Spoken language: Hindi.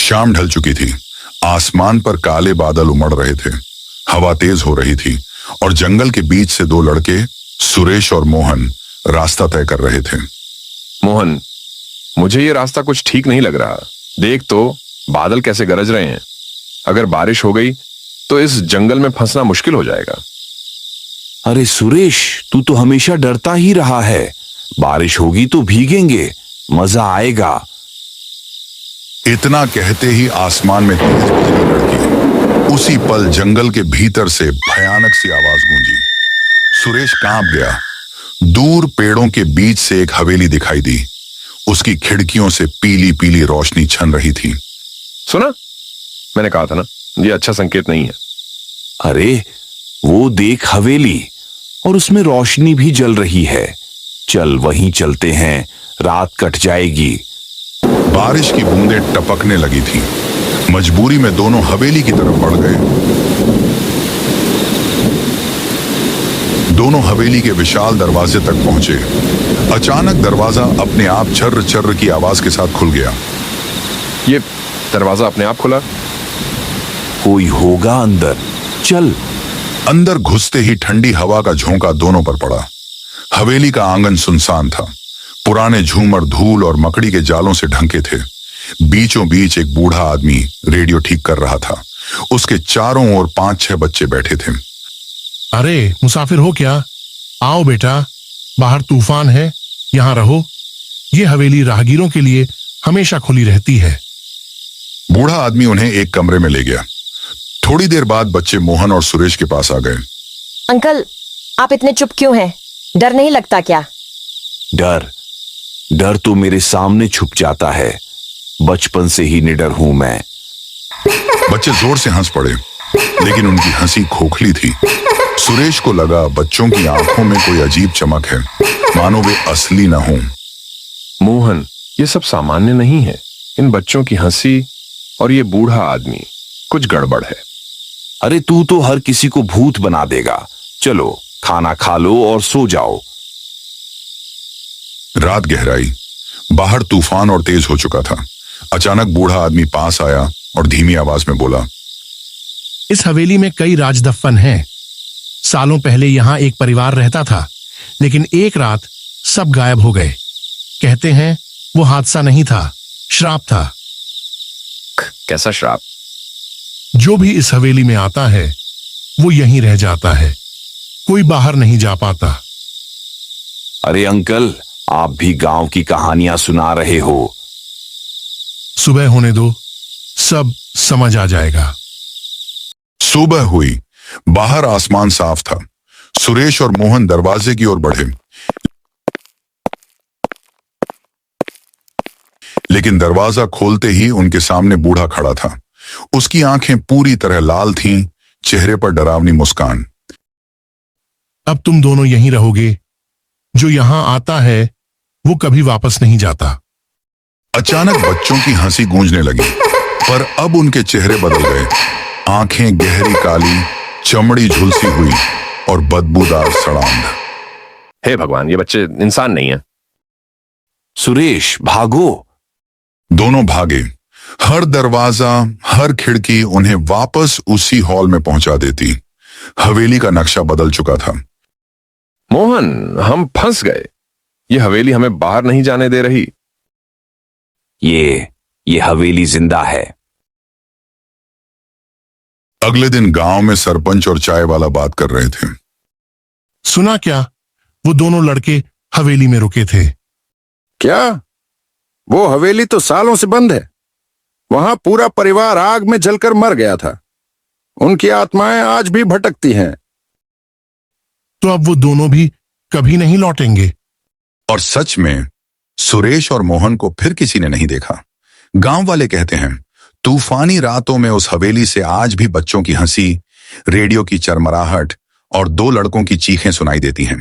शाम ढल चुकी थी। आसमान पर काले बादल उमड़ रहे थे, हवा तेज हो रही थी और जंगल के बीच से दो लड़के सुरेश और मोहन रास्ता तय कर रहे थे। मोहन, मुझे ये रास्ता कुछ ठीक नहीं लग रहा। देख तो बादल कैसे गरज रहे हैं। अगर बारिश हो गई तो इस जंगल में फंसना मुश्किल हो जाएगा। अरे सुरेश, तू तो हमेशा डरता ही रहा है। बारिश होगी तो भीगेंगे, मजा आएगा। इतना कहते ही आसमान में तेज बिजली लड़की। उसी पल जंगल के भीतर से भयानक सी आवाज गूंजी। सुरेश कांप गया। दूर पेड़ों के बीच से एक हवेली दिखाई दी। उसकी खिड़कियों से पीली पीली रोशनी छन रही थी। सुना, मैंने कहा था ना, ये अच्छा संकेत नहीं है। अरे वो देख हवेली, और उसमें रोशनी भी जल रही है। चल वहीं चलते हैं, रात कट जाएगी। बारिश की बूंदें टपकने लगी थीं। मजबूरी में दोनों हवेली की तरफ बढ़ गए। दोनों हवेली के विशाल दरवाजे तक पहुंचे। अचानक दरवाजा अपने आप चर्र चर्र की आवाज के साथ खुल गया। ये दरवाजा अपने आप खुला? कोई होगा अंदर, चल। अंदर घुसते ही ठंडी हवा का झोंका दोनों पर पड़ा। हवेली का आंगन सुनसान था। पुराने झूमर धूल और मकड़ी के जालों से ढंके थे। बीचों बीच एक बूढ़ा आदमी रेडियो ठीक कर रहा था। उसके चारों ओर 5-6 बच्चे बैठे थे। अरे मुसाफिर हो क्या? आओ बेटा, बाहर तूफान है, यहां रहो। ये हवेली राहगीरों के लिए हमेशा खुली रहती है। बूढ़ा आदमी उन्हें एक कमरे में ले गया। थोड़ी देर बाद बच्चे मोहन और सुरेश के पास आ गए। अंकल, आप इतने चुप क्यों हैं? डर नहीं लगता क्या? डर डर तो मेरे सामने छुप जाता है। बचपन से ही निडर हूं मैं। बच्चे जोर से हंस पड़े, लेकिन उनकी हंसी खोखली थी। सुरेश को लगा बच्चों की आंखों में कोई अजीब चमक है, मानो वे असली न हों। मोहन, ये सब सामान्य नहीं है। इन बच्चों की हंसी और ये बूढ़ा आदमी, कुछ गड़बड़ है। अरे तू तो हर किसी को भूत बना देगा। चलो खाना खा लो और सो जाओ। रात गहराई, बाहर तूफान और तेज हो चुका था। अचानक बूढ़ा आदमी पास आया और धीमी आवाज में बोला, इस हवेली में कई राजदफ्फन हैं। सालों पहले यहां एक परिवार रहता था, लेकिन एक रात सब गायब हो गए। कहते हैं वो हादसा नहीं था, श्राप था। कैसा श्राप? जो भी इस हवेली में आता है वो यहीं रह जाता है, कोई बाहर नहीं जा पाता। अरे अंकल, आप भी गांव की कहानियां सुना रहे हो। सुबह होने दो, सब समझ आ जाएगा। सुबह हुई। बाहर आसमान साफ था। सुरेश और मोहन दरवाजे की ओर बढ़े, लेकिन दरवाजा खोलते ही उनके सामने बूढ़ा खड़ा था। उसकी आंखें पूरी तरह लाल थीं, चेहरे पर डरावनी मुस्कान। अब तुम दोनों यहीं रहोगे। जो यहां आता है वो कभी वापस नहीं जाता। अचानक बच्चों की हंसी गूंजने लगी, पर अब उनके चेहरे बदल गए। आंखें गहरी काली, चमड़ी झुलसी हुई और बदबूदार सड़ांध। हे भगवान, ये बच्चे इंसान नहीं है। सुरेश भागो। दोनों भागे। हर दरवाजा, हर खिड़की उन्हें वापस उसी हॉल में पहुंचा देती। हवेली का नक्शा बदल चुका था। मोहन, हम फंस गए। ये हवेली हमें बाहर नहीं जाने दे रही। ये हवेली जिंदा है। अगले दिन गांव में सरपंच और चाय वाला बात कर रहे थे। सुना क्या? वो दोनों लड़के हवेली में रुके थे। क्या? वो हवेली तो सालों से बंद है। वहां पूरा परिवार आग में जलकर मर गया था। उनकी आत्माएं आज भी भटकती हैं। तो अब वो दोनों भी कभी नहीं लौटेंगे। और सच में सुरेश और मोहन को फिर किसी ने नहीं देखा। गांव वाले कहते हैं, तूफानी रातों में उस हवेली से आज भी बच्चों की हंसी, रेडियो की चरमराहट और दो लड़कों की चीखें सुनाई देती हैं।